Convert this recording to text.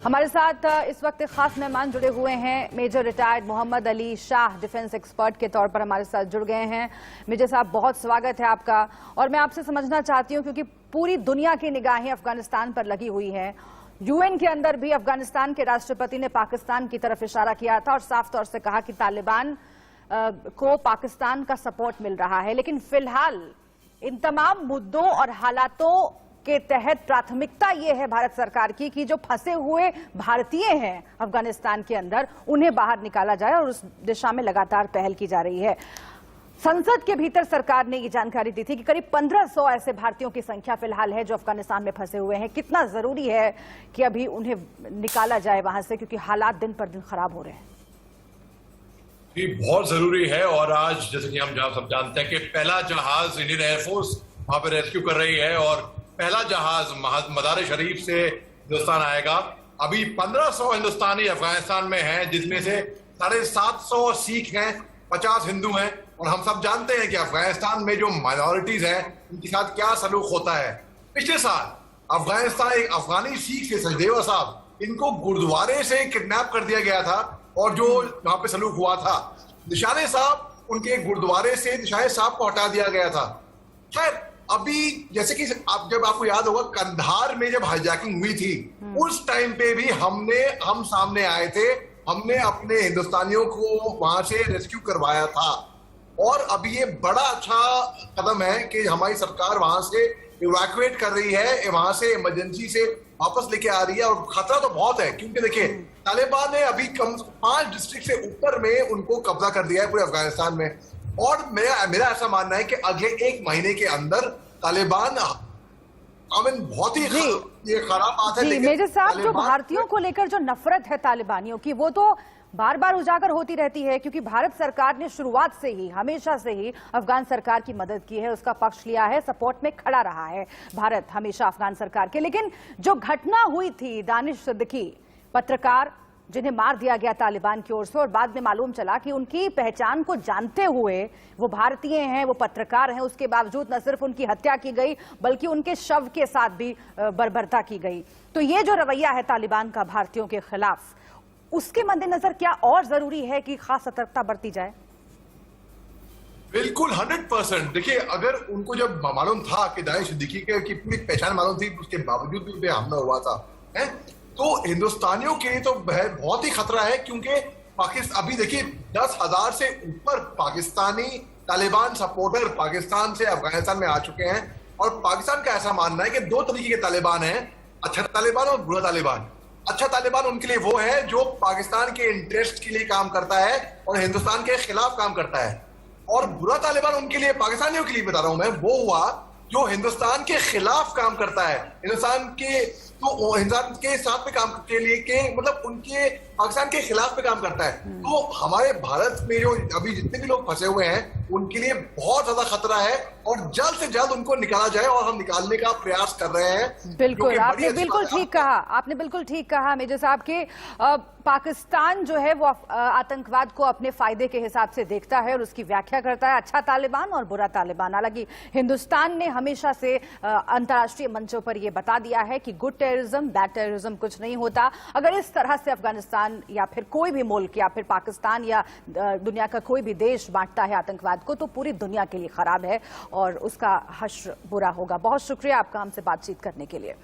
हमारे साथ इस वक्त एक खास मेहमान जुड़े हुए हैं। Major retired Mohammad Ali Shah defence expert के तौर पर हमारे साथ जुड़ गए हैं। मेजर साहब, बहुत स्वागत है आपका। और मैं आपसे समझना चाहती हूं, क्योंकि पूरी दुनिया की निगाहें अफगानिस्तान पर लगी हुई हैं। यूएन के अंदर भी अफगानिस्तान के राष्ट्रपति ने पाकिस्तान की तरफ इशारा किया था और साफ तौर से कहा कि तालिबान को पाकिस्तान का सपोर्ट मिल रहा है। लेकिन फिलहाल इन तमाम मुद्दों और हालातों के तहत प्राथमिकता ये है भारत सरकार की कि जो फंसे हुए भारतीय हैं अफगानिस्तान के अंदर, उन्हें बाहर निकाला जाए और उस दिशा में लगातार पहल की जा रही है। संसद के भीतर सरकार ने ये जानकारी दी थी कि करीब 1500 ऐसे भारतीयों की संख्या फिलहाल है जो अफगानिस्तान में फंसे हुए हैं। कितना जरूरी है कि अभी उन्हें निकाला जाए वहां से, क्योंकि हालात दिन पर दिन खराब हो रहे हैं। जी, बहुत जरूरी है। और आज जैसे कि हम सब जानते हैं कि पहला जहाज इंडियन एयरफोर्स वहां पर रेस्क्यू कर रही है और पहला जहाज मदार शरीफ से हिंदुस्तान आएगा। अभी 1500 हिंदुस्तानी अफगानिस्तान में हैं, जिसमें से 750 सिख हैं, 50 हिंदू हैं। और हम सब जानते हैं कि अफगानिस्तान में जो माइनॉरिटीज हैं उनके साथ क्या सलूक होता है। पिछले साल अफगानिस्तान एक अफगानी सिख से सचदेवा साहब, इनको गुरुद्वारे से किडनैप कर दिया गया था और जो वहां पे सलूक हुआ था, निशाने साहब उनके गुरुद्वारे से निशाने साहब को हटा दिया गया था। खैर, अभी जैसे कि जब आपको याद होगा कंधार में जब हाईजैकिंग हुई थी, उस टाइम पे भी हम सामने आए थे, हमने अपने हिंदुस्तानियों को वहां से रेस्क्यू करवाया था। और अभी ये बड़ा अच्छा कदम है कि हमारी सरकार वहां से इवैक्यूएट कर रही है, वहां से इमरजेंसी से वापस लेके आ रही है। और खतरा तो बहुत है, क्योंकि देखिए तालिबान ने अभी 5 डिस्ट्रिक्ट से ऊपर में उनको कब्जा कर दिया है पूरे अफगानिस्तान में। और मेरा ऐसा मानना है कि अगले 1 महीने के अंदर तालिबान बहुत ही ये खराब बात है। मेजर साहब, जो भारतीयों को लेकर जो नफरत है तालिबानियों की, वो तो बार बार उजागर होती रहती है, क्योंकि भारत सरकार ने शुरुआत से ही, हमेशा से ही अफगान सरकार की मदद की है, उसका पक्ष लिया है, सपोर्ट में खड़ा रहा है भारत हमेशा अफगान सरकार के। लेकिन जो घटना हुई थी दानिश सिद्दीकी, पत्रकार जिन्हें मार दिया गया तालिबान की ओर से, और बाद में मालूम चला कि उनकी पहचान को जानते हुए वो भारतीय हैं, वो पत्रकार हैं, उसके बावजूद न सिर्फ उनकी हत्या की गई बल्कि उनके शव के साथ भी बर्बरता की गई। तो ये जो रवैया है तालिबान का भारतीयों के खिलाफ, उसके मद्देनजर क्या और जरूरी है कि खास सतर्कता बरती जाए? बिल्कुल 100%। देखिए, अगर उनको जब मालूम था कि दानिश सिद्दीकी की पूरी पहचान मालूम थी, उसके बावजूद भी उन पर हमला हुआ था, तो हिंदुस्तानियों के लिए तो बहुत ही खतरा है। क्योंकि पाकिस्तान अभी देखिए 10,000 से ऊपर पाकिस्तानी तालिबान सपोर्टर पाकिस्तान से अफगानिस्तान में आ चुके हैं। और पाकिस्तान का ऐसा मानना है कि 2 तरीके के तालिबान हैं, अच्छा तालिबान और बुरा तालिबान। अच्छा तालिबान उनके लिए वो है जो पाकिस्तान के इंटरेस्ट के लिए काम करता है और हिंदुस्तान के खिलाफ काम करता है। और बुरा तालिबान उनके लिए, पाकिस्तानियों के लिए बता रहा हूं मैं, वो हुआ जो हिंदुस्तान के खिलाफ काम करता है, हिंदुस्तान के साथ में काम के लिए के मतलब उनके पाकिस्तान के खिलाफ पे काम करता है। तो हमारे भारत में जो अभी जितने भी लोग फंसे हुए हैं उनके लिए बहुत ज्यादा खतरा है और जल्द से जल्द उनको निकाला जाए, और हम निकालने का प्रयास कर रहे हैं। बिल्कुल, आपने बिल्कुल ठीक कहा, आपने बिल्कुल ठीक कहा मेजर साहब कि पाकिस्तान जो है वो आतंकवाद को अपने फायदे के हिसाब से देखता है और उसकी व्याख्या करता है, अच्छा तालिबान और बुरा तालिबान। हालांकि हिंदुस्तान ने हमेशा से अंतर्राष्ट्रीय मंचों पर यह बता दिया है कि गुड टेररिज्म, बैड टेररिज्म कुछ नहीं होता। अगर इस तरह से अफगानिस्तान या फिर कोई भी मुल्क या फिर पाकिस्तान या दुनिया का कोई भी देश बांटता है आतंकवाद को, तो पूरी दुनिया के लिए खराब है और उसका हश्र बुरा होगा। बहुत शुक्रिया आपका हमसे बातचीत करने के लिए।